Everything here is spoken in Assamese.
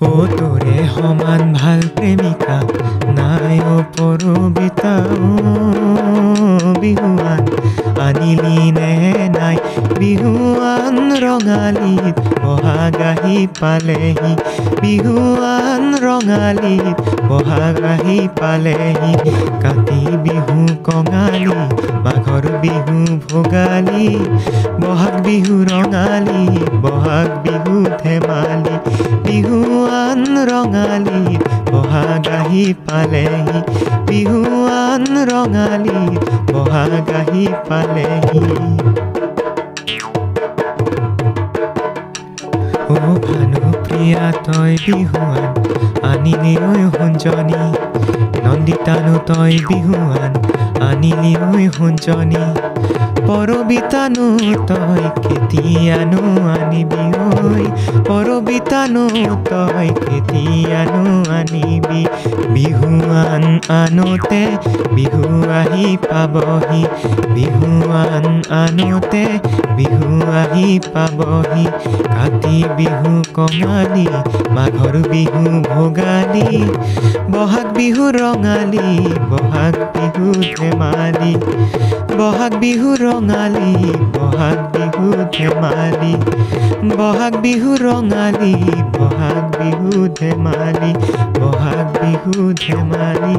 ও তোৰে সমান ভাল প্ৰেমিকা নাই পৰবিতা বিহুৱান আনিলি নে নাই বিহুৱান ৰঙালীত বহাগ আহি পালেহি বিহুৱান ৰঙালীত বহাগ আহি পালেহি কাতি বিহু কঙালী মাঘৰ বিহু ভোগালী বহাগ বিহু ৰঙালী বহাগ বিহু ধেমালি বিহুৱান ৰঙালীত বহাগ আহি পালেহি বিহুৱান ৰঙালীত বহাগ আহি পালেহি ও ভানুপ্ৰিয়া তই বিহুৱান আনিলি ঐ শুঞ্জনি নন্দিতানো তই বিহুৱান আনিলি ঐ শুঞ্জনি পৰবিতানো তই কেতিয়ানো আনিবি ঐ পৰবিতানো তই কেতিয়ানো আনিবি বিহুৱান আনোতে বিহু আহি পাবহি বিহুৱান আনোতে বিহু আহি পাবহি কাতি বিহু কঙালী মাঘৰ বিহু ভোগালী বহাগ বিহু ৰঙালী বহাগ বিহু ধেমালি বহাগ বিহু ৰঙালী বহাগ বিহু ধেমালি বহাগ বিহু ৰঙালী বহাগ বিহু ধেমালি বহাগ বিহু ধেমালি